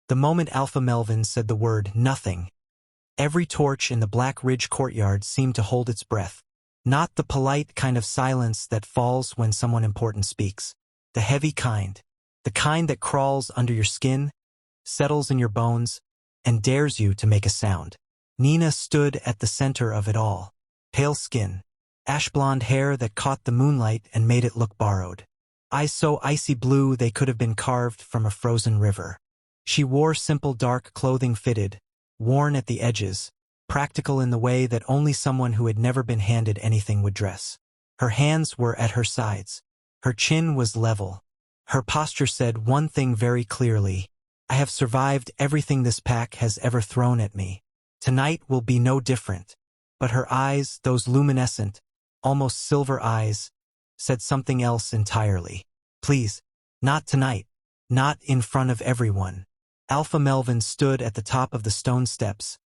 The moment Alpha Melvin said the word nothing, every torch in the Black Ridge courtyard seemed to hold its breath. Not the polite kind of silence that falls when someone important speaks. The heavy kind. The kind that crawls under your skin, settles in your bones, and dares you to make a sound. Nina stood at the center of it all. Pale skin, ash blonde hair that caught the moonlight and made it look borrowed. Eyes so icy blue they could have been carved from a frozen river. She wore simple dark clothing fitted, worn at the edges, practical in the way that only someone who had never been handed anything would dress. Her hands were at her sides. Her chin was level. Her posture said one thing very clearly: I have survived everything this pack has ever thrown at me. Tonight will be no different. But her eyes, those luminescent, almost silver eyes, said something else entirely. Please, not tonight. Not in front of everyone. Alpha Melvin stood at the top of the stone steps,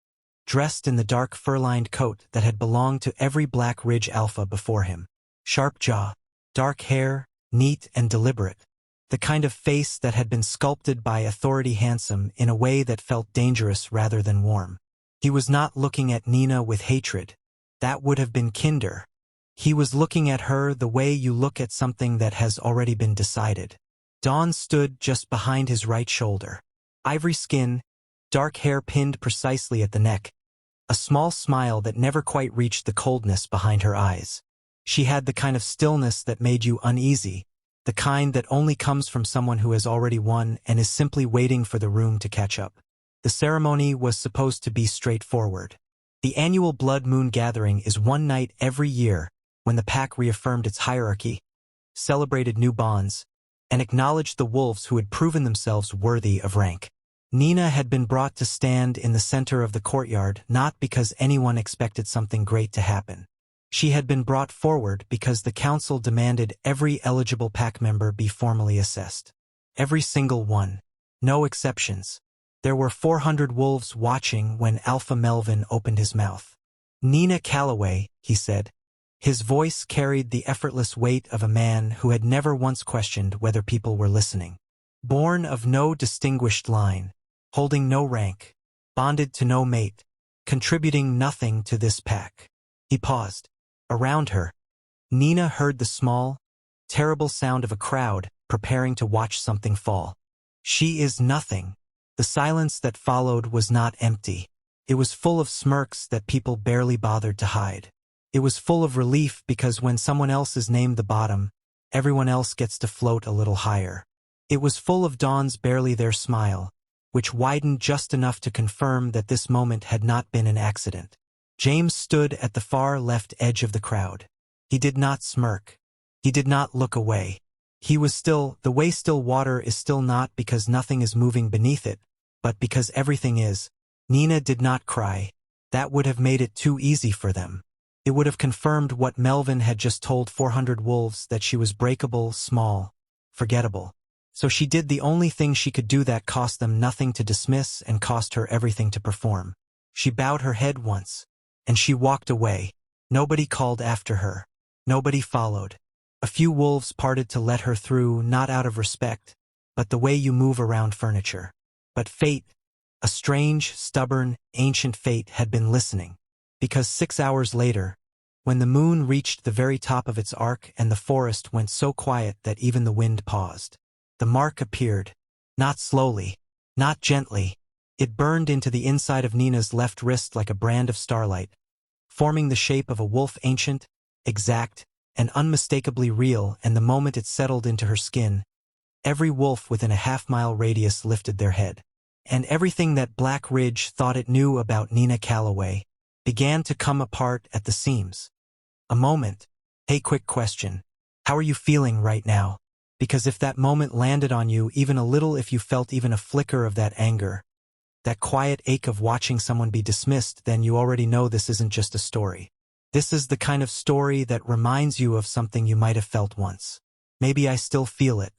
dressed in the dark fur-lined coat that had belonged to every Black Ridge Alpha before him. Sharp jaw, dark hair, neat and deliberate. The kind of face that had been sculpted by authority, handsome in a way that felt dangerous rather than warm. He was not looking at Nina with hatred. That would have been kinder. He was looking at her the way you look at something that has already been decided. Dawn stood just behind his right shoulder. Ivory skin, dark hair pinned precisely at the neck, a small smile that never quite reached the coldness behind her eyes. She had the kind of stillness that made you uneasy, the kind that only comes from someone who has already won and is simply waiting for the room to catch up. The ceremony was supposed to be straightforward. The annual Blood Moon Gathering is one night every year when the pack reaffirmed its hierarchy, celebrated new bonds, and acknowledged the wolves who had proven themselves worthy of rank. Nina had been brought to stand in the center of the courtyard not because anyone expected something great to happen. She had been brought forward because the council demanded every eligible pack member be formally assessed. Every single one. No exceptions. There were 400 wolves watching when Alpha Melvin opened his mouth. Nina Calloway, he said. His voice carried the effortless weight of a man who had never once questioned whether people were listening. Born of no distinguished line, holding no rank, bonded to no mate, contributing nothing to this pack. He paused. Around her, Nina heard the small, terrible sound of a crowd preparing to watch something fall. She is nothing. The silence that followed was not empty. It was full of smirks that people barely bothered to hide. It was full of relief because when someone else is named the bottom, everyone else gets to float a little higher. It was full of Dawn's barely there smile, which widened just enough to confirm that this moment had not been an accident. James stood at the far left edge of the crowd. He did not smirk. He did not look away. He was still, the way still water is still, not because nothing is moving beneath it, but because everything is. Nina did not cry. That would have made it too easy for them. It would have confirmed what Melvin had just told 400 wolves, that she was breakable, small, forgettable. So she did the only thing she could do that cost them nothing to dismiss and cost her everything to perform. She bowed her head once, and she walked away. Nobody called after her. Nobody followed. A few wolves parted to let her through, not out of respect, but the way you move around furniture. But fate, a strange, stubborn, ancient fate, had been listening. Because 6 hours later, when the moon reached the very top of its arc and the forest went so quiet that even the wind paused, the mark appeared. Not slowly, not gently. It burned into the inside of Nina's left wrist like a brand of starlight, forming the shape of a wolf, ancient, exact, and unmistakably real. And the moment it settled into her skin, every wolf within a half-mile radius lifted their head. And everything that Black Ridge thought it knew about Nina Calloway began to come apart at the seams. A moment. Hey, quick question. How are you feeling right now? Because if that moment landed on you even a little, if you felt even a flicker of that anger, that quiet ache of watching someone be dismissed, then you already know this isn't just a story. This is the kind of story that reminds you of something you might have felt once. Maybe I still feel it.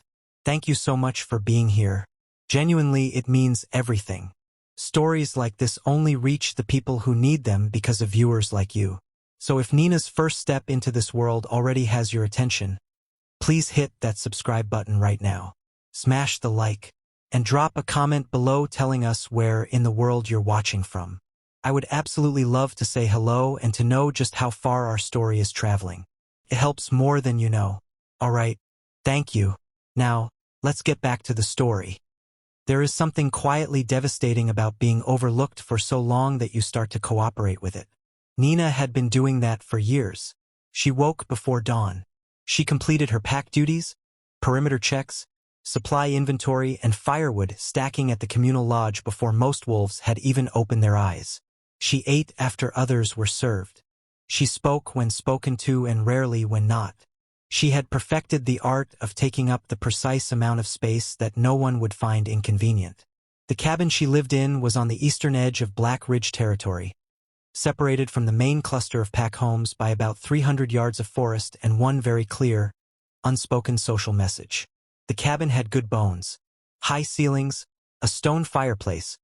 Thank you so much for being here. Genuinely, it means everything. Stories like this only reach the people who need them because of viewers like you. So if Nina's first step into this world already has your attention, please hit that subscribe button right now. Smash the like, And drop a comment below telling us where in the world you're watching from. I would absolutely love to say hello and to know just how far our story is traveling. It helps more than you know. Alright, thank you. Now, let's get back to the story. There is something quietly devastating about being overlooked for so long that you start to cooperate with it. Nina had been doing that for years. She woke before dawn. She completed her pack duties, perimeter checks, supply inventory, and firewood stacking at the communal lodge before most wolves had even opened their eyes. She ate after others were served. She spoke when spoken to and rarely when not. She had perfected the art of taking up the precise amount of space that no one would find inconvenient. The cabin she lived in was on the eastern edge of Black Ridge territory, separated from the main cluster of pack homes by about 300 yards of forest and one very clear, unspoken social message. The cabin had good bones, high ceilings, a stone fireplace,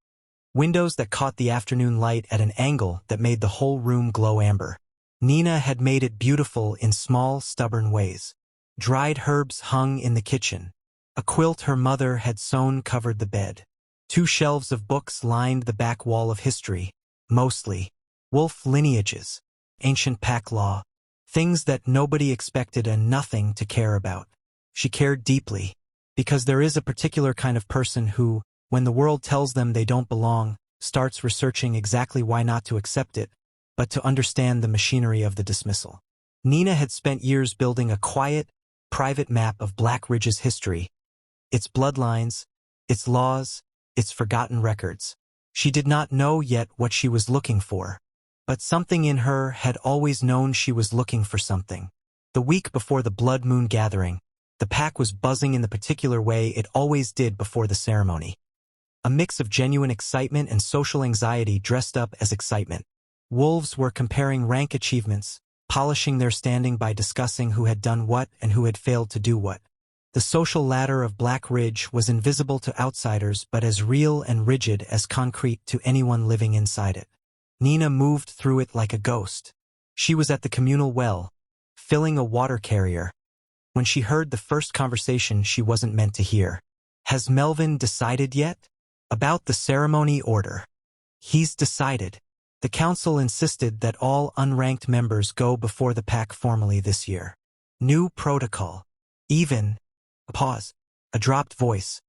windows that caught the afternoon light at an angle that made the whole room glow amber. Nina had made it beautiful in small, stubborn ways. Dried herbs hung in the kitchen. A quilt her mother had sewn covered the bed. 2 shelves of books lined the back wall of history, mostly wolf lineages, ancient pack law, things that nobody expected and nothing to care about. She cared deeply, because there is a particular kind of person who, when the world tells them they don't belong, starts researching exactly why not to accept it, but to understand the machinery of the dismissal. Nina had spent years building a quiet, private map of Black Ridge's history, its bloodlines, its laws, its forgotten records. She did not know yet what she was looking for, but something in her had always known she was looking for something. The week before the blood moon gathering, the pack was buzzing in the particular way it always did before the ceremony. A mix of genuine excitement and social anxiety dressed up as excitement. Wolves were comparing rank achievements, polishing their standing by discussing who had done what and who had failed to do what. The social ladder of Black Ridge was invisible to outsiders but as real and rigid as concrete to anyone living inside it. Nina moved through it like a ghost. She was at the communal well, filling a water carrier, when she heard the first conversation she wasn't meant to hear. Has Melvin decided yet? About the ceremony order. He's decided. The council insisted that all unranked members go before the pack formally this year. New protocol. Even, a pause, a dropped voice.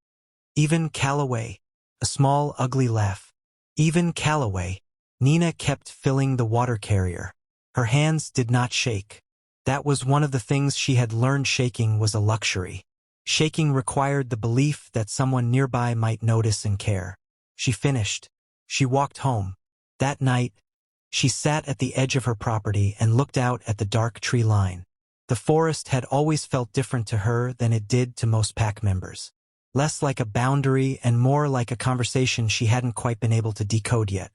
Even Calloway. A small, ugly laugh. Even Calloway. Nina kept filling the water carrier. Her hands did not shake. That was one of the things she had learned. Shaking was a luxury. Shaking required the belief that someone nearby might notice and care. She finished. She walked home. That night, she sat at the edge of her property and looked out at the dark tree line. The forest had always felt different to her than it did to most pack members. Less like a boundary and more like a conversation she hadn't quite been able to decode yet.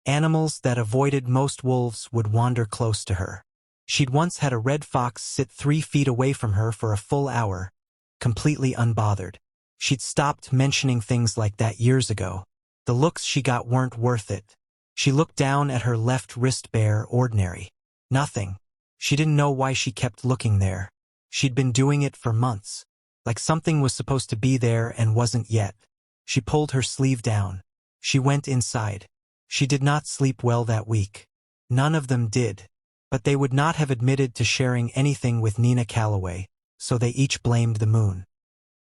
Animals that avoided most wolves would wander close to her. She'd once had a red fox sit 3 feet away from her for a full hour, completely unbothered. She'd stopped mentioning things like that years ago. The looks she got weren't worth it. She looked down at her left wrist, bare, ordinary. Nothing. She didn't know why she kept looking there. She'd been doing it for months. Like something was supposed to be there and wasn't yet. She pulled her sleeve down. She went inside. She did not sleep well that week. None of them did. But they would not have admitted to sharing anything with Nina Calloway, so they each blamed the moon.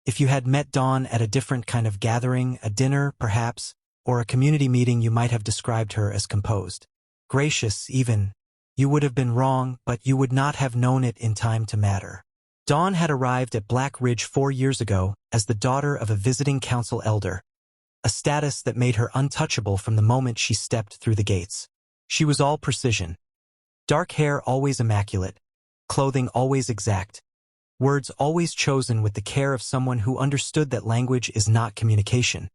If you had met Dawn at a different kind of gathering, a dinner, perhaps, or a community meeting, you might have described her as composed. Gracious, even. You would have been wrong, but you would not have known it in time to matter. Dawn had arrived at Black Ridge 4 years ago as the daughter of a visiting council elder, a status that made her untouchable from the moment she stepped through the gates. She was all precision. Dark hair always immaculate, clothing always exact, words always chosen with the care of someone who understood that language is not communication.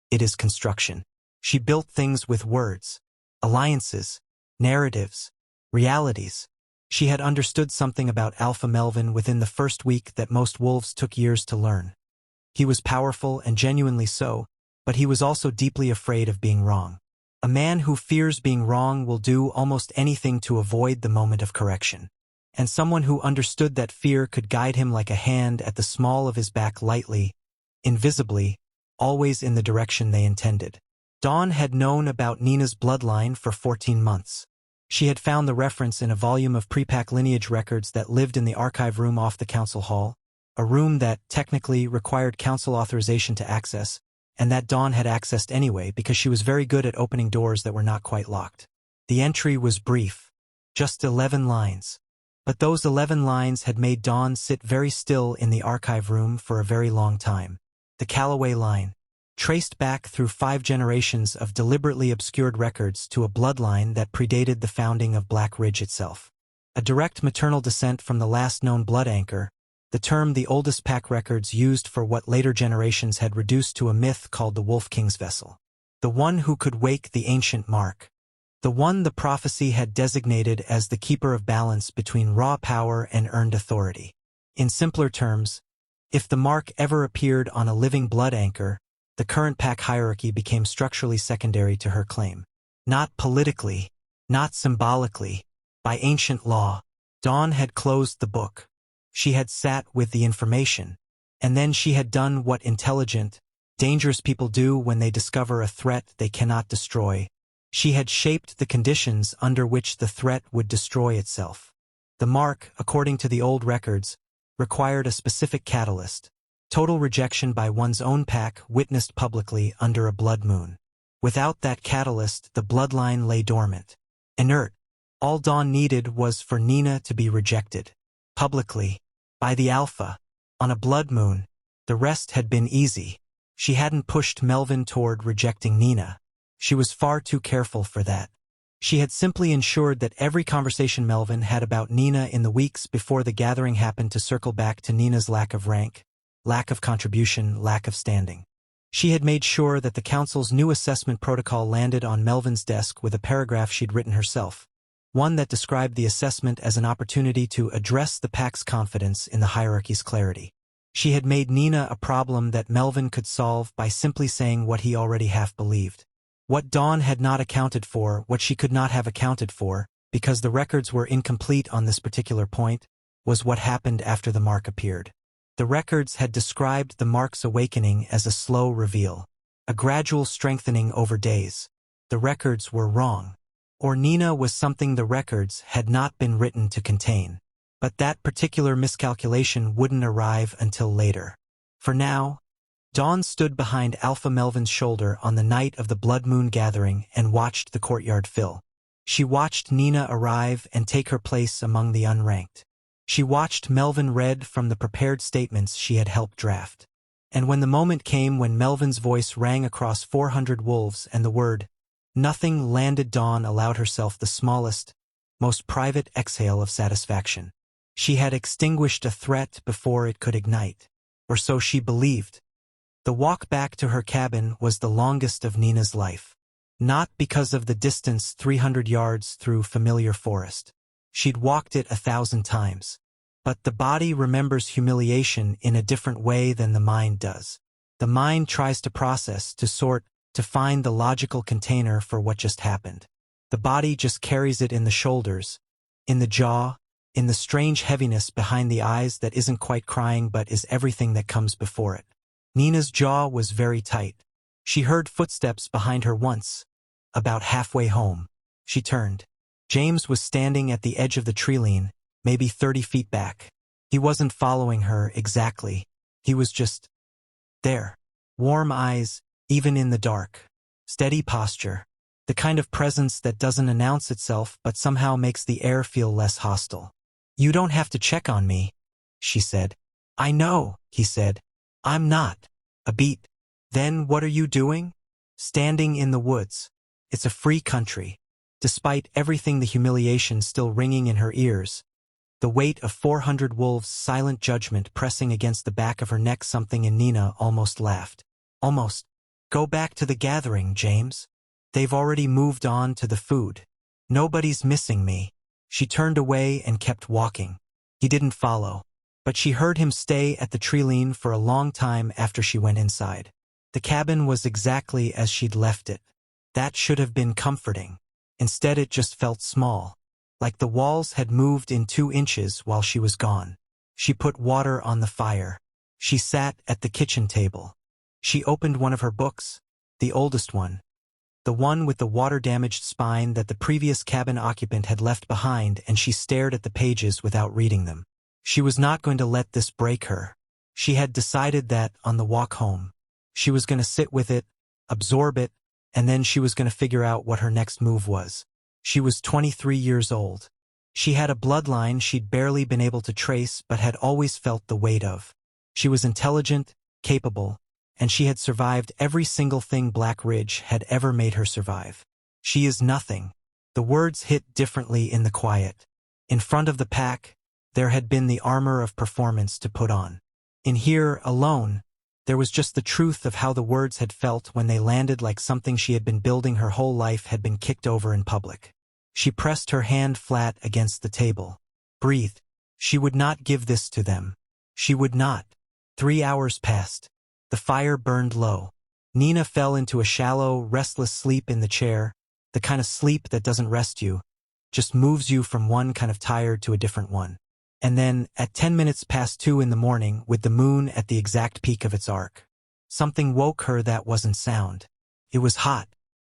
It is construction. She built things with words, alliances, narratives, realities. She had understood something about Alpha Melvin within the first week that most wolves took years to learn. He was powerful and genuinely so, but he was also deeply afraid of being wrong. A man who fears being wrong will do almost anything to avoid the moment of correction. And someone who understood that fear could guide him like a hand at the small of his back lightly, invisibly, always in the direction they intended. Dawn had known about Nina's bloodline for 14 months. She had found the reference in a volume of pre-pack lineage records that lived in the archive room off the council hall, a room that technically required council authorization to access, and that Dawn had accessed anyway because she was very good at opening doors that were not quite locked. The entry was brief, just 11 lines. But those 11 lines had made Dawn sit very still in the archive room for a very long time. The Callaway line, traced back through 5 generations of deliberately obscured records to a bloodline that predated the founding of Black Ridge itself. A direct maternal descent from the last known blood anchor, the term the oldest pack records used for what later generations had reduced to a myth called the Wolf King's vessel. The one who could wake the ancient mark. The one the prophecy had designated as the keeper of balance between raw power and earned authority. In simpler terms, if the mark ever appeared on a living blood anchor, the current pack hierarchy became structurally secondary to her claim. Not politically, not symbolically, by ancient law. Dawn had closed the book. She had sat with the information, and then she had done what intelligent, dangerous people do when they discover a threat they cannot destroy. She had shaped the conditions under which the threat would destroy itself. The mark, according to the old records, required a specific catalyst, total rejection by one's own pack witnessed publicly under a blood moon. Without that catalyst, the bloodline lay dormant, inert. All Dawn needed was for Nina to be rejected, publicly, by the Alpha, on a blood moon. The rest had been easy. She hadn't pushed Melvin toward rejecting Nina. She was far too careful for that. She had simply ensured that every conversation Melvin had about Nina in the weeks before the gathering happened to circle back to Nina's lack of rank, lack of contribution, lack of standing. She had made sure that the council's new assessment protocol landed on Melvin's desk with a paragraph she'd written herself, one that described the assessment as an opportunity to address the pack's confidence in the hierarchy's clarity. She had made Nina a problem that Melvin could solve by simply saying what he already half believed. What Dawn had not accounted for, what she could not have accounted for, because the records were incomplete on this particular point, was what happened after the mark appeared. The records had described the mark's awakening as a slow reveal, a gradual strengthening over days. The records were wrong. Or Nina was something the records had not been written to contain. But that particular miscalculation wouldn't arrive until later. For now, Dawn stood behind Alpha Melvin's shoulder on the night of the blood moon gathering and watched the courtyard fill. She watched Nina arrive and take her place among the unranked. She watched Melvin read from the prepared statements she had helped draft. And when the moment came when Melvin's voice rang across 400 wolves and the word, "Nothing" landed, Dawn allowed herself the smallest, most private exhale of satisfaction. She had extinguished a threat before it could ignite. Or so she believed. The walk back to her cabin was the longest of Nina's life. Not because of the distance 300 yards through familiar forest. She'd walked it 1,000 times. But the body remembers humiliation in a different way than the mind does. The mind tries to process, to sort, to find the logical container for what just happened. The body just carries it in the shoulders, in the jaw, in the strange heaviness behind the eyes that isn't quite crying but is everything that comes before it. Nina's jaw was very tight. She heard footsteps behind her once. About halfway home, she turned. James was standing at the edge of the tree-line, maybe 30 feet back. He wasn't following her exactly. He was just there. Warm eyes, even in the dark. Steady posture. The kind of presence that doesn't announce itself but somehow makes the air feel less hostile. "You don't have to check on me," she said. "I know," he said. "I'm not." A beat. "Then what are you doing?" "Standing in the woods. It's a free country." Despite everything, the humiliation still ringing in her ears, the weight of 400 wolves' silent judgment pressing against the back of her neck, something in Nina almost laughed. Almost. "Go back to the gathering, James. They've already moved on to the food. Nobody's missing me." She turned away and kept walking. He didn't follow. But she heard him stay at the tree-line for a long time after she went inside. The cabin was exactly as she'd left it. That should have been comforting. Instead it just felt small. Like the walls had moved in 2 inches while she was gone. She put water on the fire. She sat at the kitchen table. She opened one of her books, the oldest one, the one with the water-damaged spine that the previous cabin occupant had left behind, and she stared at the pages without reading them. She was not going to let this break her. She had decided that, on the walk home, she was going to sit with it, absorb it, and then she was going to figure out what her next move was. She was 23 years old. She had a bloodline she'd barely been able to trace but had always felt the weight of. She was intelligent, capable, and she had survived every single thing Black Ridge had ever made her survive. She is nothing. The words hit differently in the quiet. In front of the pack, there had been the armor of performance to put on. In here, alone, there was just the truth of how the words had felt when they landed, like something she had been building her whole life had been kicked over in public. She pressed her hand flat against the table. Breathed. She would not give this to them. She would not. 3 hours passed. The fire burned low. Nina fell into a shallow, restless sleep in the chair, the kind of sleep that doesn't rest you, just moves you from one kind of tired to a different one. And then, at 10 minutes past 2 in the morning, with the moon at the exact peak of its arc, something woke her that wasn't sound. It was hot,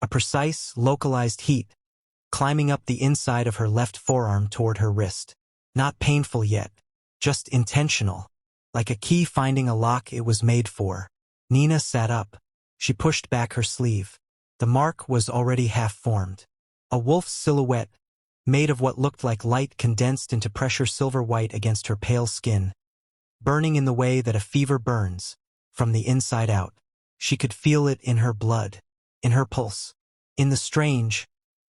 a precise, localized heat, climbing up the inside of her left forearm toward her wrist. Not painful yet, just intentional. Like a key finding a lock it was made for. Nina sat up. She pushed back her sleeve. The mark was already half-formed. A wolf's silhouette, made of what looked like light condensed into pressure silver white against her pale skin, burning in the way that a fever burns, from the inside out. She could feel it in her blood, in her pulse, in the strange,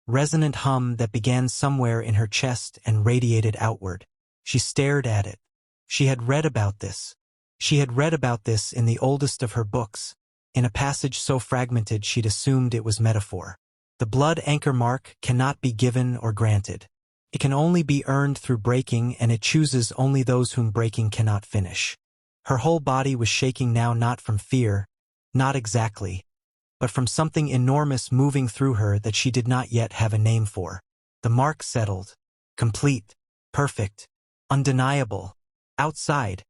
resonant hum that began somewhere in her chest and radiated outward. She stared at it. She had read about this. She had read about this in the oldest of her books, in a passage so fragmented she'd assumed it was metaphor. The blood anchor mark cannot be given or granted. It can only be earned through breaking, and it chooses only those whom breaking cannot finish. Her whole body was shaking now, not from fear, not exactly, but from something enormous moving through her that she did not yet have a name for. The mark settled. Complete. Perfect. Undeniable. Outside,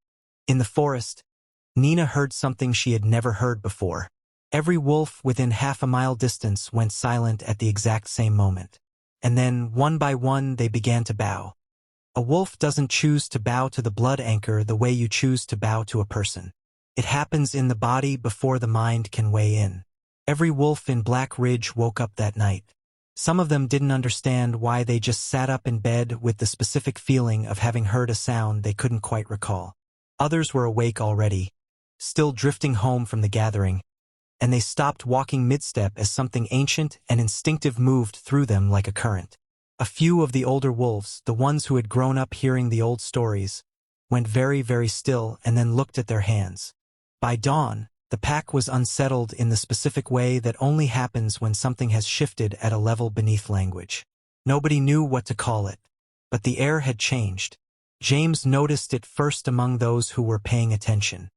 in the forest, Nina heard something she had never heard before. Every wolf within half a mile distance went silent at the exact same moment. And then, one by one, they began to bow. A wolf doesn't choose to bow to the blood anchor the way you choose to bow to a person. It happens in the body before the mind can weigh in. Every wolf in Black Ridge woke up that night. Some of them didn't understand why. They just sat up in bed with the specific feeling of having heard a sound they couldn't quite recall. Others were awake already, still drifting home from the gathering, and they stopped walking mid-step as something ancient and instinctive moved through them like a current. A few of the older wolves, the ones who had grown up hearing the old stories, went very, very still and then looked at their hands. By dawn, the pack was unsettled in the specific way that only happens when something has shifted at a level beneath language. Nobody knew what to call it, but the air had changed. James noticed it first among those who were paying attention.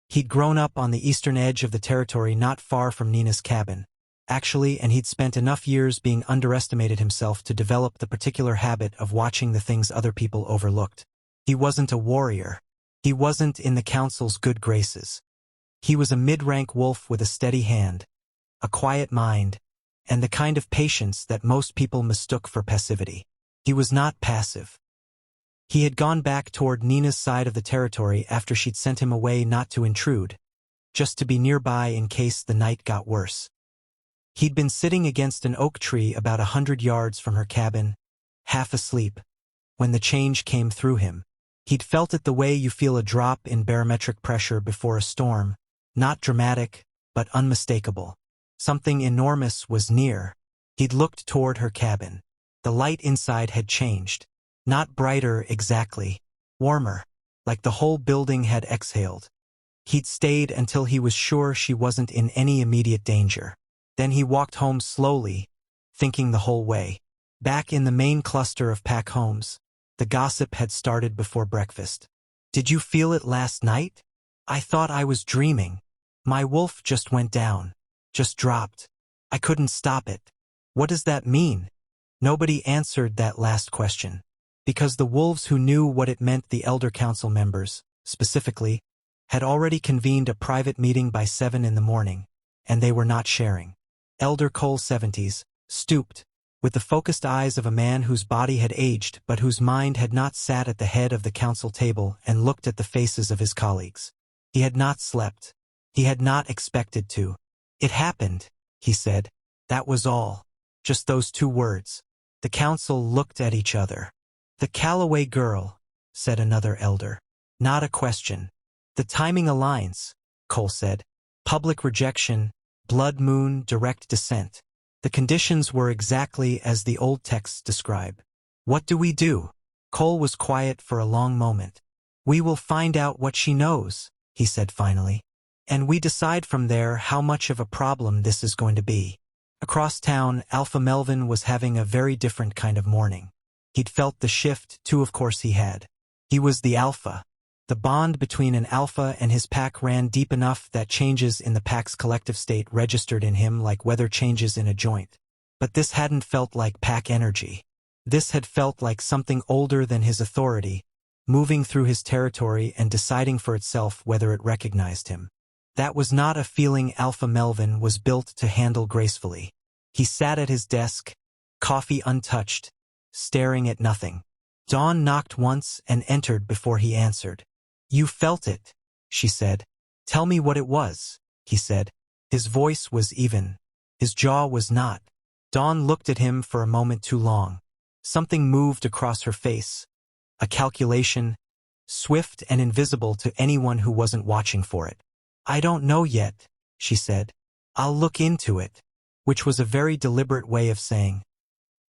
He'd grown up on the eastern edge of the territory not far from Nina's cabin, actually, and he'd spent enough years being underestimated himself to develop the particular habit of watching the things other people overlooked. He wasn't a warrior. He wasn't in the council's good graces. He was a mid-rank wolf with a steady hand, a quiet mind, and the kind of patience that most people mistook for passivity. He was not passive. He had gone back toward Nina's side of the territory after she'd sent him away not to intrude, just to be nearby in case the night got worse. He'd been sitting against an oak tree about 100 yards from her cabin, half asleep, when the change came through him. He'd felt it the way you feel a drop in barometric pressure before a storm. Not dramatic, but unmistakable. Something enormous was near. He'd looked toward her cabin. The light inside had changed. Not brighter exactly. Warmer. Like the whole building had exhaled. He'd stayed until he was sure she wasn't in any immediate danger. Then he walked home slowly, thinking the whole way. Back in the main cluster of pack homes, the gossip had started before breakfast. Did you feel it last night? I thought I was dreaming. My wolf just went down. Just dropped. I couldn't stop it. What does that mean? Nobody answered that last question. Because the wolves who knew what it meant, the elder council members, specifically, had already convened a private meeting by 7 in the morning, and they were not sharing. Elder Cole 70s, stooped, with the focused eyes of a man whose body had aged but whose mind had not sat at the head of the council table and looked at the faces of his colleagues. He had not slept. He had not expected to. It happened, he said. That was all. Just those 2 words. The council looked at each other. The Calloway girl, said another elder. Not a question. The timing aligns, Cole said. Public rejection, blood moon, direct descent. The conditions were exactly as the old texts describe. What do we do? Cole was quiet for a long moment. We will find out what she knows, he said finally. And we decide from there how much of a problem this is going to be. Across town, Alpha Melvin was having a very different kind of morning. He'd felt the shift, too, of course he had. He was the alpha. The bond between an alpha and his pack ran deep enough that changes in the pack's collective state registered in him like weather changes in a joint. But this hadn't felt like pack energy. This had felt like something older than his authority, moving through his territory and deciding for itself whether it recognized him. That was not a feeling Alpha Melvin was built to handle gracefully. He sat at his desk, coffee untouched, staring at nothing. Dawn knocked once and entered before he answered. You felt it, she said. Tell me what it was, he said. His voice was even. His jaw was not. Dawn looked at him for a moment too long. Something moved across her face. A calculation, swift and invisible to anyone who wasn't watching for it. I don't know yet, she said. I'll look into it, which was a very deliberate way of saying,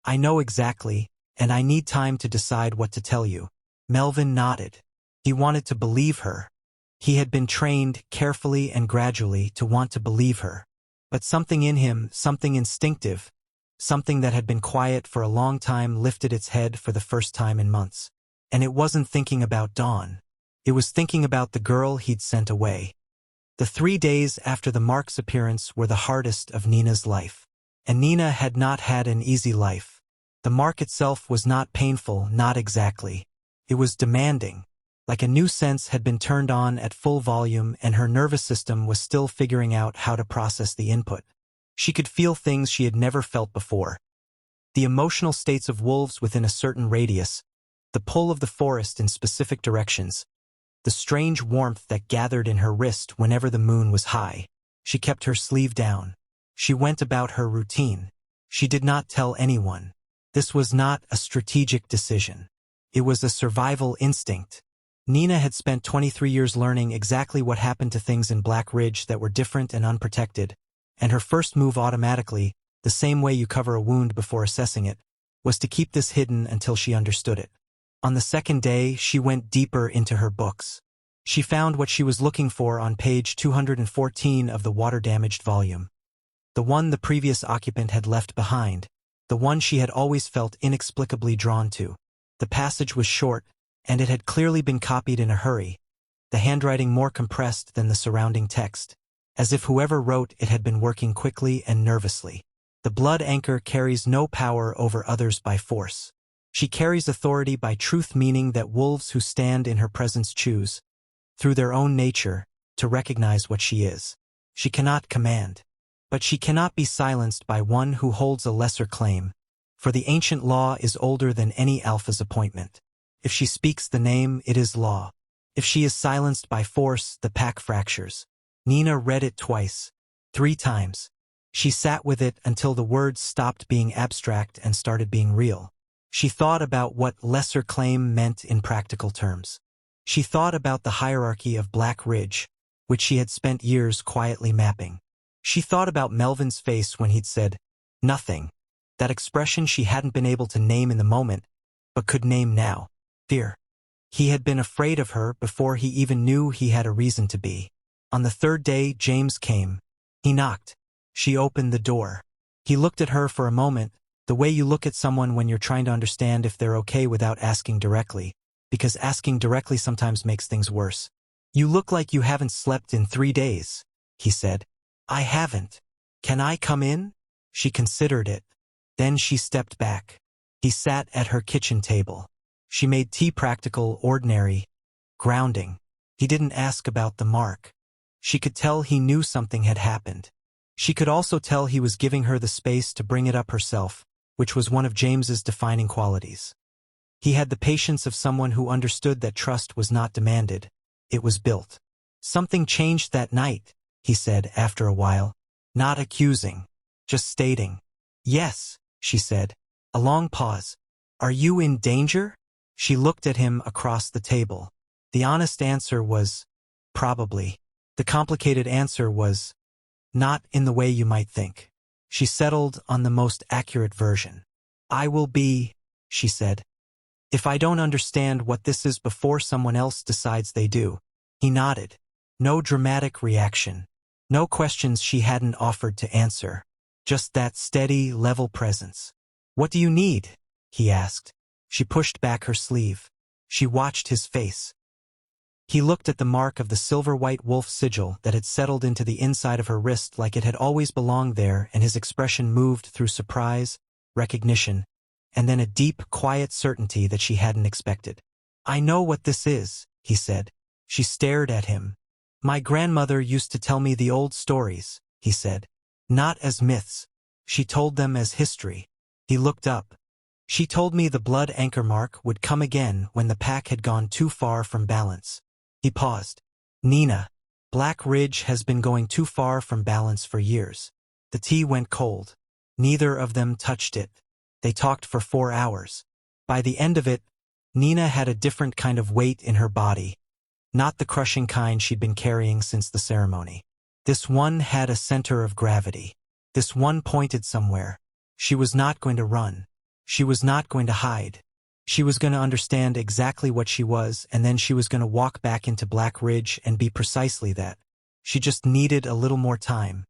I know exactly, and I need time to decide what to tell you. Melvin nodded. He wanted to believe her. He had been trained carefully and gradually to want to believe her. But something in him, something instinctive, something that had been quiet for a long time lifted its head for the first time in months. And it wasn't thinking about Dawn. It was thinking about the girl he'd sent away. The 3 days after the Mark's appearance were the hardest of Nina's life. And Nina had not had an easy life. The Mark itself was not painful, not exactly. It was demanding. Like a new sense had been turned on at full volume and her nervous system was still figuring out how to process the input. She could feel things she had never felt before. The emotional states of wolves within a certain radius, the pull of the forest in specific directions, the strange warmth that gathered in her wrist whenever the moon was high. She kept her sleeve down. She went about her routine. She did not tell anyone. This was not a strategic decision. It was a survival instinct. Nina had spent 23 years learning exactly what happened to things in Black Ridge that were different and unprotected, and her first move automatically, the same way you cover a wound before assessing it, was to keep this hidden until she understood it. On the second day, she went deeper into her books. She found what she was looking for on page 214 of the water-damaged volume. The one the previous occupant had left behind, the one she had always felt inexplicably drawn to. The passage was short, and it had clearly been copied in a hurry, the handwriting more compressed than the surrounding text, as if whoever wrote it had been working quickly and nervously. The blood anchor carries no power over others by force. She carries authority by truth, meaning that wolves who stand in her presence choose, through their own nature, to recognize what she is. She cannot command. But she cannot be silenced by one who holds a lesser claim, for the ancient law is older than any alpha's appointment. If she speaks the name, it is law. If she is silenced by force, the pack fractures. Nina read it twice, 3 times. She sat with it until the words stopped being abstract and started being real. She thought about what lesser claim meant in practical terms. She thought about the hierarchy of Black Ridge, which she had spent years quietly mapping. She thought about Melvin's face when he'd said, nothing. That expression she hadn't been able to name in the moment, but could name now. Fear. He had been afraid of her before he even knew he had a reason to be. On the 3rd day, James came. He knocked. She opened the door. He looked at her for a moment, the way you look at someone when you're trying to understand if they're okay without asking directly, because asking directly sometimes makes things worse. You look like you haven't slept in 3 days, he said. I haven't. Can I come in? She considered it. Then she stepped back. He sat at her kitchen table. She made tea practical, ordinary, grounding. He didn't ask about the mark. She could tell he knew something had happened. She could also tell he was giving her the space to bring it up herself, which was one of James's defining qualities. He had the patience of someone who understood that trust was not demanded, it was built. Something changed that night, he said after a while. Not accusing, just stating. Yes, she said. A long pause. Are you in danger? She looked at him across the table. The honest answer was, probably. The complicated answer was, not in the way you might think. She settled on the most accurate version. I will be, she said. If I don't understand what this is before someone else decides they do. He nodded. No dramatic reaction. No questions she hadn't offered to answer. Just that steady, level presence. What do you need? He asked. She pushed back her sleeve. She watched his face. He looked at the mark of the silver-white wolf sigil that had settled into the inside of her wrist like it had always belonged there, and his expression moved through surprise, recognition, and then a deep, quiet certainty that she hadn't expected. I know what this is, he said. She stared at him. My grandmother used to tell me the old stories, he said. Not as myths. She told them as history. He looked up. She told me the blood anchor mark would come again when the pack had gone too far from balance. He paused. Nina, Black Ridge has been going too far from balance for years. The tea went cold. Neither of them touched it. They talked for 4 hours. By the end of it, Nina had a different kind of weight in her body. Not the crushing kind she'd been carrying since the ceremony. This one had a center of gravity. This one pointed somewhere. She was not going to run. She was not going to hide. She was going to understand exactly what she was, and then she was going to walk back into Black Ridge and be precisely that. She just needed a little more time.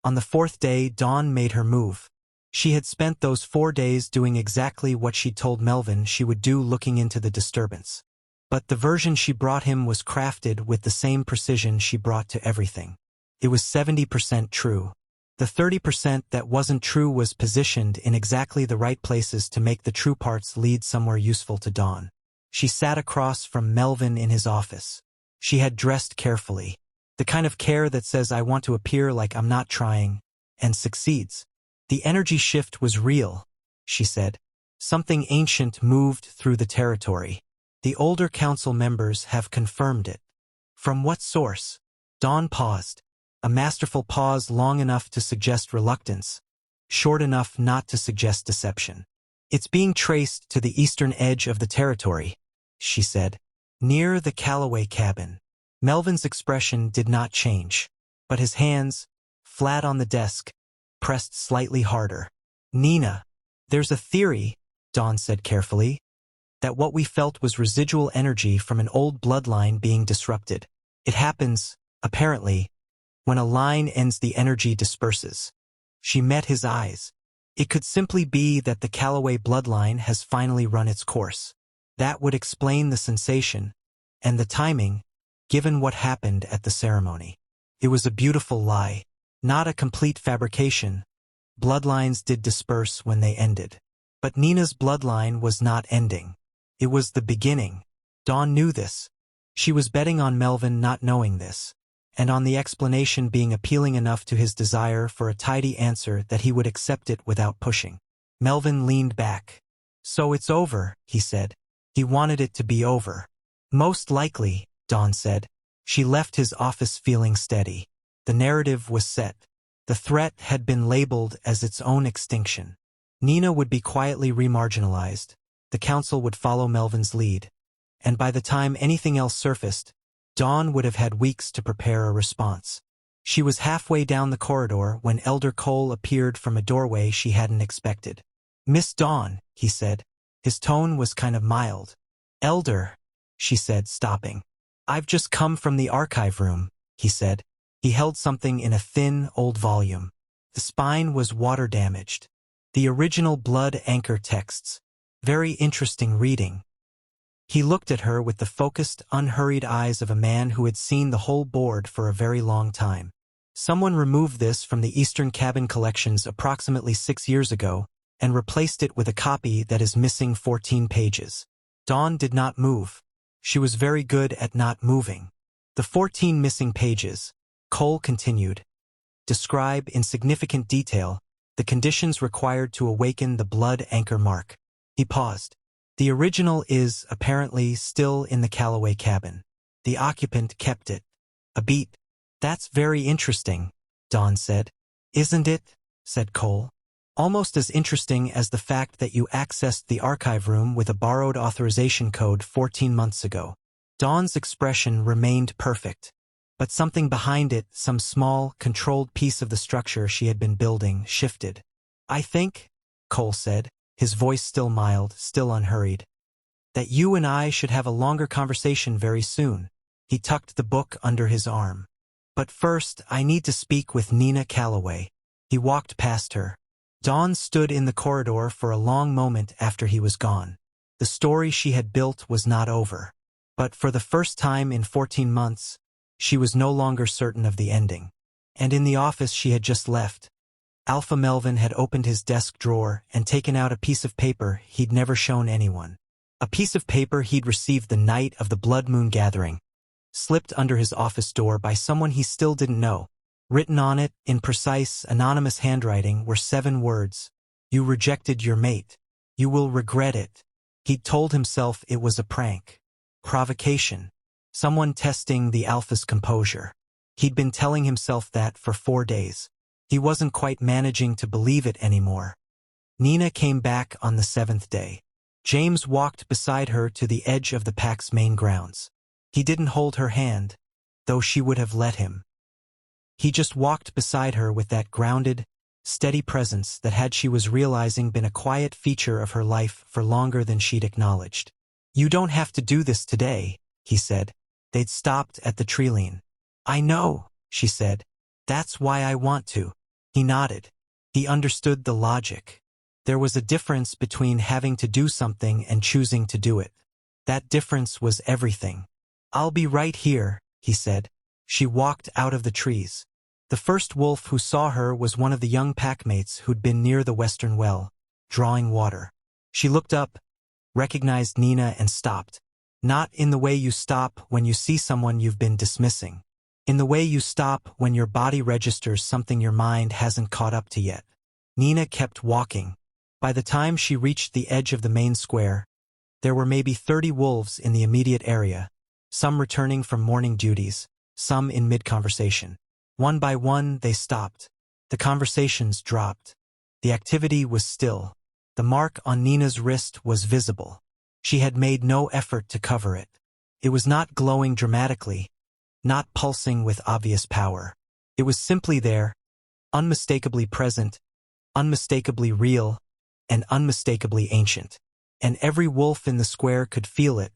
On the 4th day, Dawn made her move. She had spent those 4 days doing exactly what she'd told Melvin she would do, looking into the disturbance. But the version she brought him was crafted with the same precision she brought to everything. It was 70% true. The 30% that wasn't true was positioned in exactly the right places to make the true parts lead somewhere useful to Dawn. She sat across from Melvin in his office. She had dressed carefully. The kind of care that says I want to appear like I'm not trying, and succeeds. The energy shift was real, she said. Something ancient moved through the territory. The older council members have confirmed it. From what source? Dawn paused. A masterful pause, long enough to suggest reluctance, short enough not to suggest deception. It's being traced to the eastern edge of the territory, she said. Near the Calloway cabin. Melvin's expression did not change, but his hands, flat on the desk, pressed slightly harder. Nina, there's a theory, Dawn said carefully, that what we felt was residual energy from an old bloodline being disrupted. It happens, apparently, when a line ends, the energy disperses. She met his eyes. It could simply be that the Calloway bloodline has finally run its course. That would explain the sensation, and the timing, given what happened at the ceremony. It was a beautiful lie, not a complete fabrication. Bloodlines did disperse when they ended. But Nina's bloodline was not ending. It was the beginning. Dawn knew this. She was betting on Melvin not knowing this, and on the explanation being appealing enough to his desire for a tidy answer that he would accept it without pushing. Melvin leaned back. So it's over, he said. He wanted it to be over. Most likely, Dawn said. She left his office feeling steady. The narrative was set. The threat had been labeled as its own extinction. Nina would be quietly remarginalized. The council would follow Melvin's lead. And by the time anything else surfaced, Dawn would have had weeks to prepare a response. She was halfway down the corridor when Elder Cole appeared from a doorway she hadn't expected. Miss Dawn, he said. His tone was kind of mild. Elder, she said, stopping. I've just come from the archive room, he said. He held something in a thin, old volume. The spine was water-damaged. The original blood anchor texts. Very interesting reading. He looked at her with the focused, unhurried eyes of a man who had seen the whole board for a very long time. Someone removed this from the Eastern Cabin collections approximately 6 years ago and replaced it with a copy that is missing 14 pages. Dawn did not move. She was very good at not moving. The 14 missing pages. Cole continued. Describe in significant detail the conditions required to awaken the blood anchor mark. He paused. The original is, apparently, still in the Calloway cabin. The occupant kept it. A beat. That's very interesting, Dawn said. Isn't it? Said Cole. Almost as interesting as the fact that you accessed the archive room with a borrowed authorization code 14 months ago. Dawn's expression remained perfect. But something behind it, some small, controlled piece of the structure she had been building, shifted. I think, Cole said, his voice still mild, still unhurried, that you and I should have a longer conversation very soon. He tucked the book under his arm. But first, I need to speak with Nina Calloway. He walked past her. Dawn stood in the corridor for a long moment after he was gone. The story she had built was not over. But for the first time in 14 months, she was no longer certain of the ending. And in the office she had just left, Alpha Melvin had opened his desk drawer and taken out a piece of paper he'd never shown anyone. A piece of paper he'd received the night of the Blood Moon gathering, slipped under his office door by someone he still didn't know. Written on it, in precise, anonymous handwriting, were 7 words. You rejected your mate. You will regret it. He'd told himself it was a prank. Provocation. Someone testing the Alpha's composure. He'd been telling himself that for 4 days. He wasn't quite managing to believe it anymore. Nina came back on the 7th day. James walked beside her to the edge of the pack's main grounds. He didn't hold her hand, though she would have let him. He just walked beside her with that grounded, steady presence that had, she was realizing, been a quiet feature of her life for longer than she'd acknowledged. You don't have to do this today, he said. They'd stopped at the Treeline. I know, she said. That's why I want to. He nodded. He understood the logic. There was a difference between having to do something and choosing to do it. That difference was everything. I'll be right here, he said. She walked out of the trees. The first wolf who saw her was one of the young packmates who'd been near the western well, drawing water. She looked up, recognized Nina, and stopped. Not in the way you stop when you see someone you've been dismissing. In the way you stop when your body registers something your mind hasn't caught up to yet. Nina kept walking. By the time she reached the edge of the main square, there were maybe 30 wolves in the immediate area, some returning from morning duties, some in mid-conversation. One by one, they stopped. The conversations dropped. The activity was still. The mark on Nina's wrist was visible. She had made no effort to cover it. It was not glowing dramatically, not pulsing with obvious power. It was simply there, unmistakably present, unmistakably real, and unmistakably ancient. And every wolf in the square could feel it,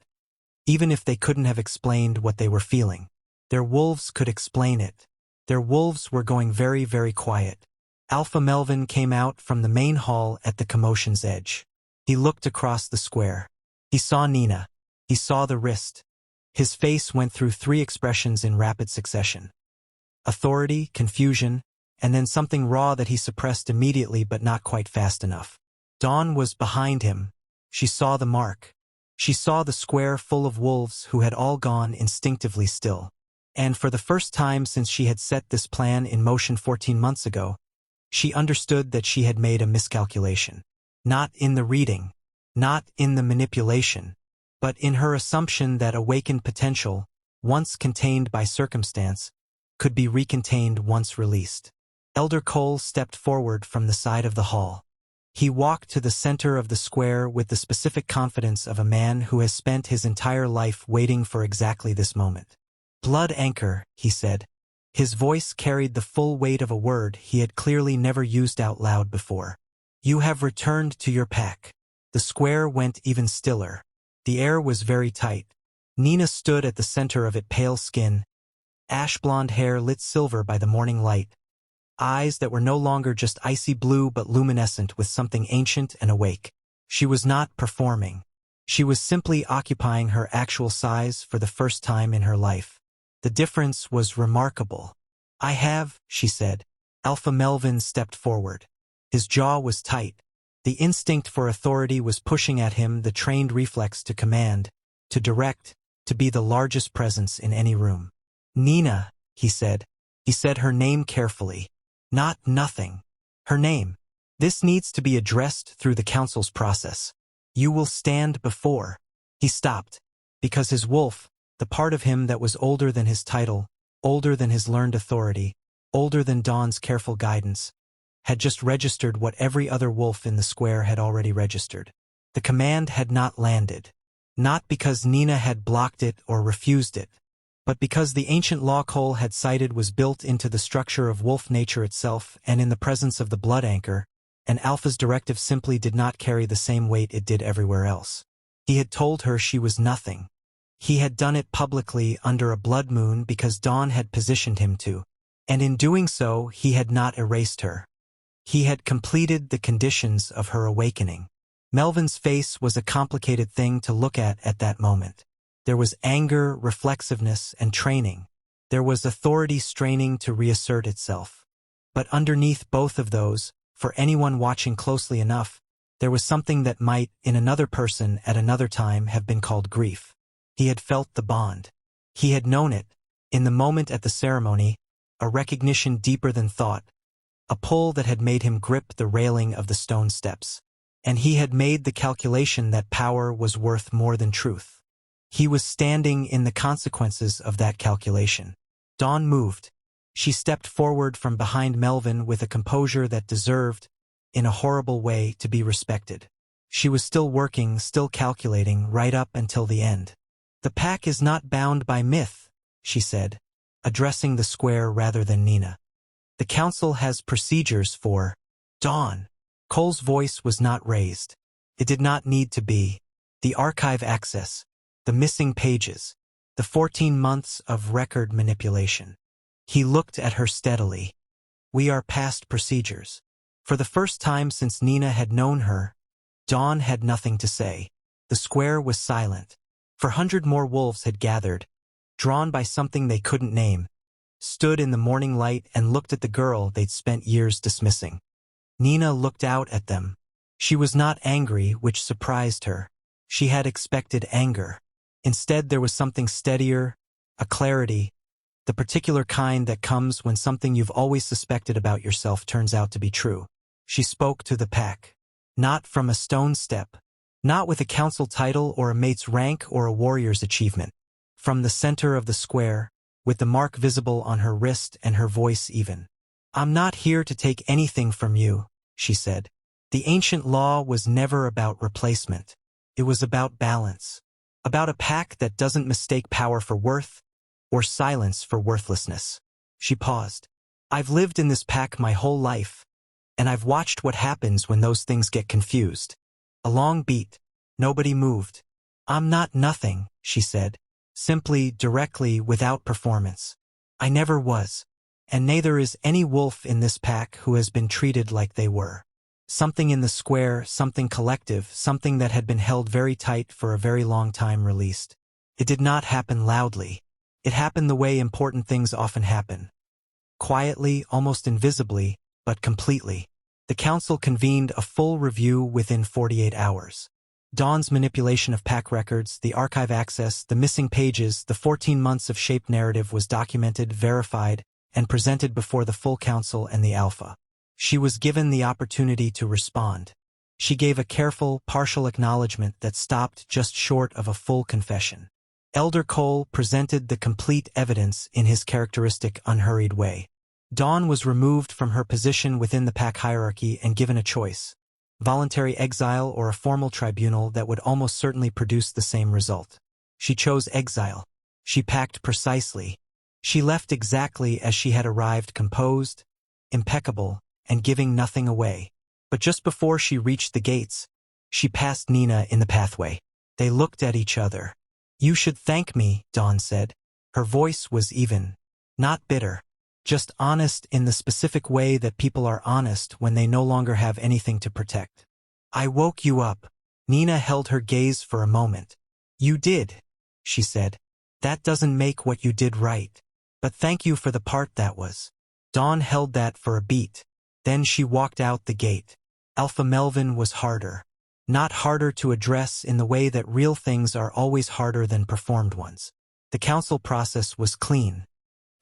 even if they couldn't have explained what they were feeling. Their wolves could explain it. Their wolves were going very, very quiet. Alpha Melvin came out from the main hall at the commotion's edge. He looked across the square. He saw Nina. He saw the wrist. His face went through 3 expressions in rapid succession. Authority, confusion, and then something raw that he suppressed immediately but not quite fast enough. Dawn was behind him. She saw the mark. She saw the square full of wolves who had all gone instinctively still. And for the first time since she had set this plan in motion 14 months ago, she understood that she had made a miscalculation. Not in the reading, not in the manipulation, but in her assumption that awakened potential, once contained by circumstance, could be recontained once released. Elder Cole stepped forward from the side of the hall. He walked to the center of the square with the specific confidence of a man who has spent his entire life waiting for exactly this moment. Blood anchor, he said. His voice carried the full weight of a word he had clearly never used out loud before. You have returned to your pack. The square went even stiller. The air was very tight. Nina stood at the center of it, pale skin, ash-blonde hair lit silver by the morning light, eyes that were no longer just icy blue but luminescent with something ancient and awake. She was not performing. She was simply occupying her actual size for the first time in her life. The difference was remarkable. I have, she said. Alpha Melvin stepped forward. His jaw was tight. The instinct for authority was pushing at him, the trained reflex to command, to direct, to be the largest presence in any room. Nina, he said. He said her name carefully. Not nothing. Her name. This needs to be addressed through the council's process. You will stand before. He stopped, because his wolf, the part of him that was older than his title, older than his learned authority, older than Dawn's careful guidance, had just registered what every other wolf in the square had already registered. The command had not landed. Not because Nina had blocked it or refused it, but because the ancient law Cole had cited was built into the structure of wolf nature itself, and in the presence of the blood anchor, an alpha's directive simply did not carry the same weight it did everywhere else. He had told her she was nothing. He had done it publicly under a blood moon because Dawn had positioned him to, and in doing so he had not erased her. He had completed the conditions of her awakening. Melvin's face was a complicated thing to look at that moment. There was anger, reflexiveness, and training. There was authority straining to reassert itself. But underneath both of those, for anyone watching closely enough, there was something that might, in another person at another time, have been called grief. He had felt the bond. He had known it, in the moment at the ceremony, a recognition deeper than thought, a pull that had made him grip the railing of the stone steps. And he had made the calculation that power was worth more than truth. He was standing in the consequences of that calculation. Dawn moved. She stepped forward from behind Melvin with a composure that deserved, in a horrible way, to be respected. She was still working, still calculating, right up until the end. The pack is not bound by myth, she said, addressing the square rather than Nina. The council has procedures for Dawn. Cole's voice was not raised. It did not need to be. The archive access, the missing pages, the 14 months of record manipulation. He looked at her steadily. We are past procedures. For the first time since Nina had known her, Dawn had nothing to say. The square was silent. For 100 more wolves had gathered, drawn by something they couldn't name, stood in the morning light and looked at the girl they'd spent years dismissing. Nina looked out at them. She was not angry, which surprised her. She had expected anger. Instead, there was something steadier, a clarity, the particular kind that comes when something you've always suspected about yourself turns out to be true. She spoke to the pack. Not from a stone step. Not with a council title or a mate's rank or a warrior's achievement. From the center of the square, with the mark visible on her wrist and her voice even. I'm not here to take anything from you, she said. The ancient law was never about replacement. It was about balance. About a pack that doesn't mistake power for worth, or silence for worthlessness. She paused. I've lived in this pack my whole life, and I've watched what happens when those things get confused. A long beat. Nobody moved. I'm not nothing, she said. Simply, directly, without performance. I never was. And neither is any wolf in this pack who has been treated like they were. Something in the square, something collective, something that had been held very tight for a very long time released. It did not happen loudly. It happened the way important things often happen. Quietly, almost invisibly, but completely. The council convened a full review within 48 hours. Dawn's manipulation of pack records, the archive access, the missing pages, the 14 months of shaped narrative was documented, verified, and presented before the full council and the Alpha. She was given the opportunity to respond. She gave a careful, partial acknowledgement that stopped just short of a full confession. Elder Cole presented the complete evidence in his characteristic, unhurried way. Dawn was removed from her position within the pack hierarchy and given a choice: voluntary exile or a formal tribunal that would almost certainly produce the same result. She chose exile. She packed precisely. She left exactly as she had arrived, composed, impeccable, and giving nothing away. But just before she reached the gates, she passed Nina in the pathway. They looked at each other. You should thank me, Dawn said. Her voice was even, not bitter, just honest in the specific way that people are honest when they no longer have anything to protect. I woke you up. Nina held her gaze for a moment. You did, she said. That doesn't make what you did right. But thank you for the part that was. Dawn held that for a beat. Then she walked out the gate. Alpha Melvin was harder. Not harder to address in the way that real things are always harder than performed ones. The council process was clean.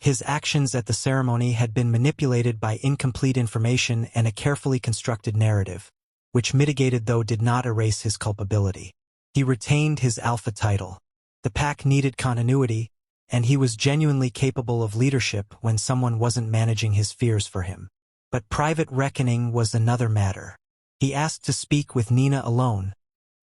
His actions at the ceremony had been manipulated by incomplete information and a carefully constructed narrative, which mitigated though did not erase his culpability. He retained his alpha title. The pack needed continuity, and he was genuinely capable of leadership when someone wasn't managing his fears for him. But private reckoning was another matter. He asked to speak with Nina alone,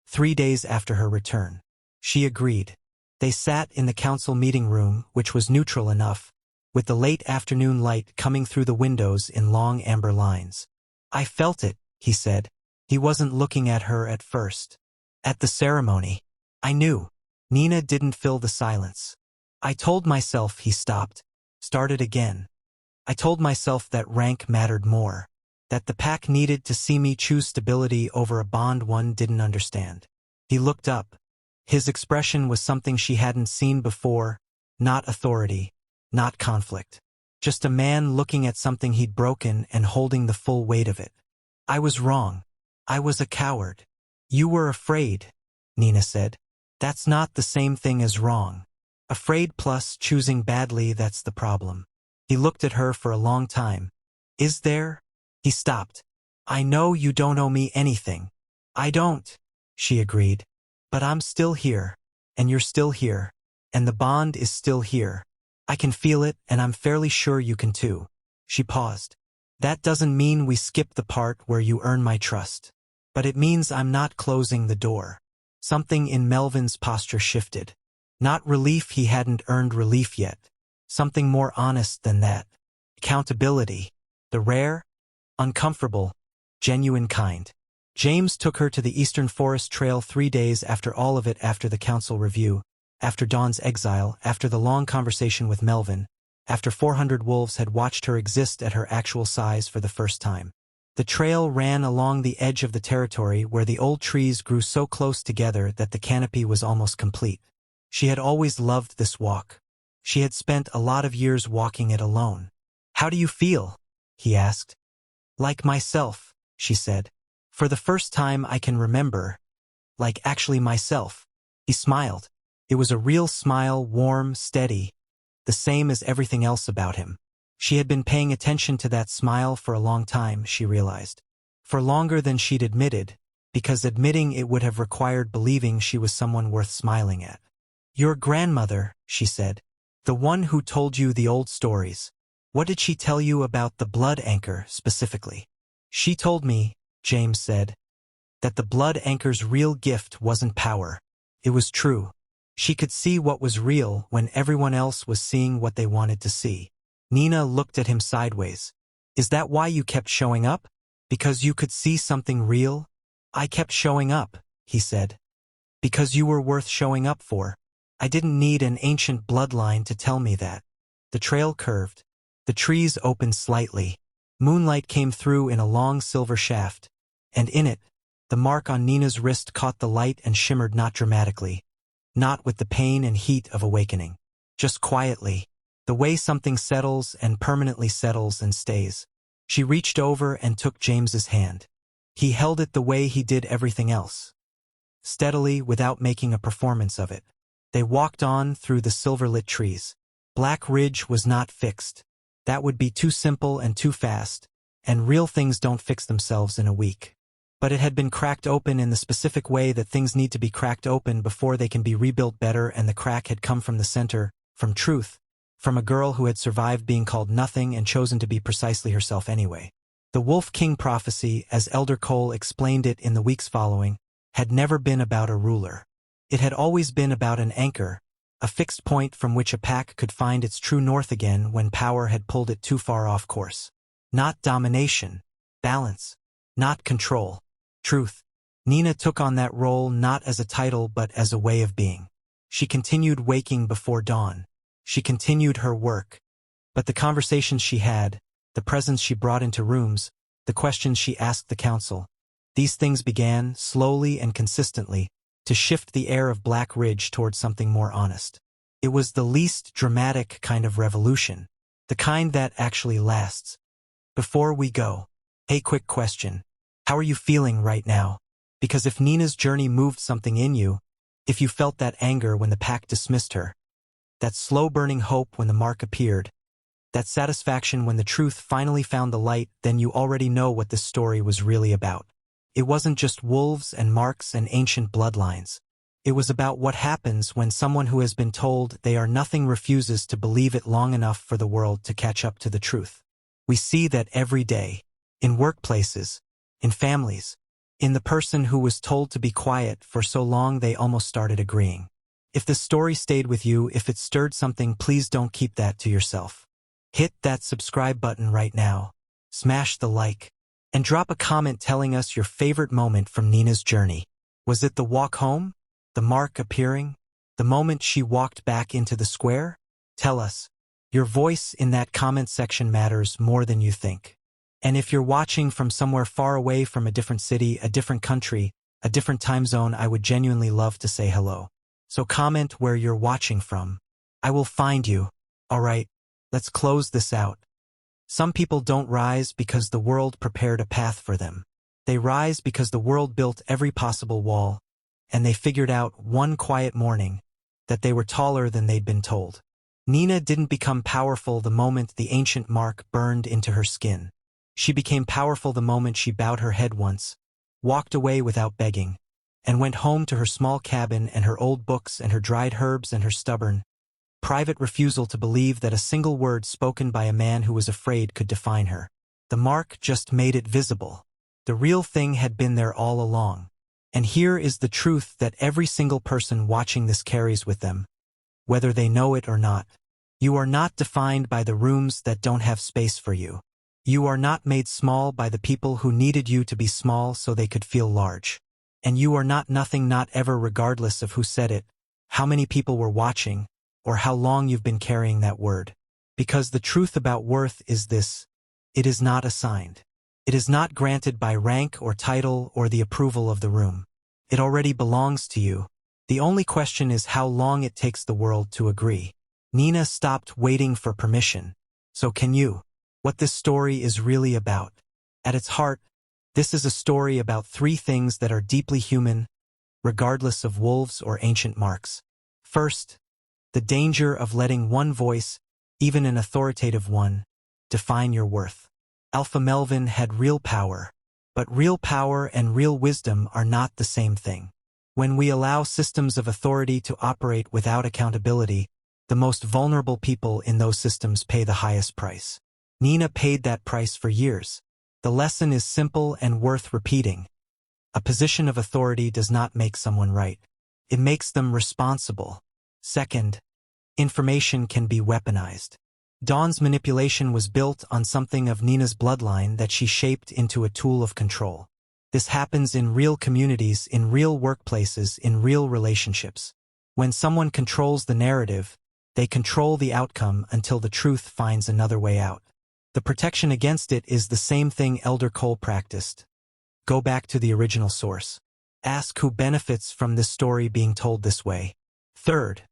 3 days after her return. She agreed. They sat in the council meeting room, which was neutral enough, with the late afternoon light coming through the windows in long amber lines. "I felt it," he said. He wasn't looking at her at first. "At the ceremony. I knew." Nina didn't fill the silence. "I told myself," he stopped, started again. "I told myself that rank mattered more. That the pack needed to see me choose stability over a bond one didn't understand." He looked up. His expression was something she hadn't seen before, not authority, not conflict. Just a man looking at something he'd broken and holding the full weight of it. "I was wrong. I was a coward." "You were afraid," Nina said. "That's not the same thing as wrong. Afraid plus choosing badly, that's the problem." He looked at her for a long time. "Is there?" He stopped. "I know you don't owe me anything." "I don't," she agreed. "But I'm still here, and you're still here, and the bond is still here. I can feel it, and I'm fairly sure you can too." She paused. "That doesn't mean we skip the part where you earn my trust. But it means I'm not closing the door." Something in Melvin's posture shifted. Not relief he hadn't earned relief yet. Something more honest than that. Accountability. The rare, uncomfortable, genuine kind. James took her to the Eastern Forest Trail 3 days after all of it, after the council review, after Dawn's exile, after the long conversation with Melvin, after 400 wolves had watched her exist at her actual size for the first time. The trail ran along the edge of the territory where the old trees grew so close together that the canopy was almost complete. She had always loved this walk. She had spent a lot of years walking it alone. "How do you feel?" he asked. "Like myself," she said. "For the first time I can remember. Like actually myself." He smiled. It was a real smile, warm, steady, the same as everything else about him. She had been paying attention to that smile for a long time, she realized. For longer than she'd admitted, because admitting it would have required believing she was someone worth smiling at. "Your grandmother," she said. "The one who told you the old stories. What did she tell you about the blood anchor, specifically?" "She told me," James said, "that the blood anchor's real gift wasn't power. It was true. She could see what was real when everyone else was seeing what they wanted to see." Nina looked at him sideways. "Is that why you kept showing up? Because you could see something real?" "I kept showing up," he said. "Because you were worth showing up for. I didn't need an ancient bloodline to tell me that." The trail curved. The trees opened slightly. Moonlight came through in a long silver shaft, and in it, the mark on Nina's wrist caught the light and shimmered, not dramatically, not with the pain and heat of awakening, just quietly, the way something settles and permanently settles and stays. She reached over and took James's hand. He held it the way he did everything else, steadily, without making a performance of it. They walked on through the silver-lit trees. Black Ridge was not fixed. That would be too simple and too fast, and real things don't fix themselves in a week. But it had been cracked open in the specific way that things need to be cracked open before they can be rebuilt better, and the crack had come from the center, from truth, from a girl who had survived being called nothing and chosen to be precisely herself anyway. The Wolf King prophecy, as Elder Cole explained it in the weeks following, had never been about a ruler. It had always been about an anchor, a fixed point from which a pack could find its true north again when power had pulled it too far off course. Not domination, balance, not control, truth. Nina took on that role not as a title but as a way of being. She continued waking before dawn. She continued her work. But the conversations she had, the presence she brought into rooms, the questions she asked the council, these things began, slowly and consistently, to shift the air of Black Ridge towards something more honest. It was the least dramatic kind of revolution, the kind that actually lasts. "Before we go, a quick question. How are you feeling right now? Because if Nina's journey moved something in you, if you felt that anger when the pack dismissed her, that slow-burning hope when the mark appeared, that satisfaction when the truth finally found the light, then you already know what this story was really about. It wasn't just wolves and marks and ancient bloodlines. It was about what happens when someone who has been told they are nothing refuses to believe it long enough for the world to catch up to the truth. We see that every day, in workplaces, in families, in the person who was told to be quiet for so long they almost started agreeing. If the story stayed with you, if it stirred something, please don't keep that to yourself. Hit that subscribe button right now, smash the like, and drop a comment telling us your favorite moment from Nina's journey. Was it the walk home? The mark appearing? The moment she walked back into the square? Tell us. Your voice in that comment section matters more than you think. And if you're watching from somewhere far away, from a different city, a different country, a different time zone, I would genuinely love to say hello. So comment where you're watching from. I will find you. All right, let's close this out. Some people don't rise because the world prepared a path for them. They rise because the world built every possible wall, and they figured out one quiet morning that they were taller than they'd been told. Nina didn't become powerful the moment the ancient mark burned into her skin. She became powerful the moment she bowed her head once, walked away without begging, and went home to her small cabin and her old books and her dried herbs and her stubborn, private refusal to believe that a single word spoken by a man who was afraid could define her. The mark just made it visible. The real thing had been there all along. And here is the truth that every single person watching this carries with them, whether they know it or not. You are not defined by the rooms that don't have space for you. You are not made small by the people who needed you to be small so they could feel large. And you are not nothing, not ever, regardless of who said it, how many people were watching, or how long you've been carrying that word. Because the truth about worth is this: it is not assigned. It is not granted by rank or title or the approval of the room. It already belongs to you. The only question is how long it takes the world to agree. Nina stopped waiting for permission. So can you? What this story is really about. At its heart, this is a story about three things that are deeply human, regardless of wolves or ancient marks. First, the danger of letting one voice, even an authoritative one, define your worth. Alpha Melvin had real power, but real power and real wisdom are not the same thing. When we allow systems of authority to operate without accountability, the most vulnerable people in those systems pay the highest price. Nina paid that price for years. The lesson is simple and worth repeating. A position of authority does not make someone right. It makes them responsible. Second, information can be weaponized. Dawn's manipulation was built on something of Nina's bloodline that she shaped into a tool of control. This happens in real communities, in real workplaces, in real relationships. When someone controls the narrative, they control the outcome until the truth finds another way out. The protection against it is the same thing Elder Cole practiced. Go back to the original source. Ask who benefits from this story being told this way. Third,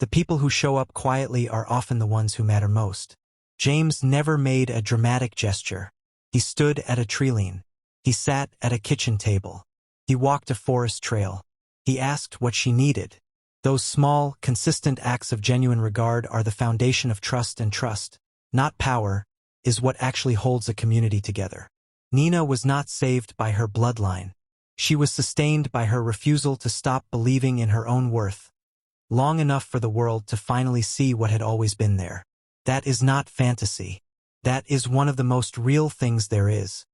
the people who show up quietly are often the ones who matter most. James never made a dramatic gesture. He stood at a tree-line. He sat at a kitchen table. He walked a forest trail. He asked what she needed. Those small, consistent acts of genuine regard are the foundation of trust, and trust, not power, is what actually holds a community together. Nina was not saved by her bloodline. She was sustained by her refusal to stop believing in her own worth, long enough for the world to finally see what had always been there. That is not fantasy. That is one of the most real things there is.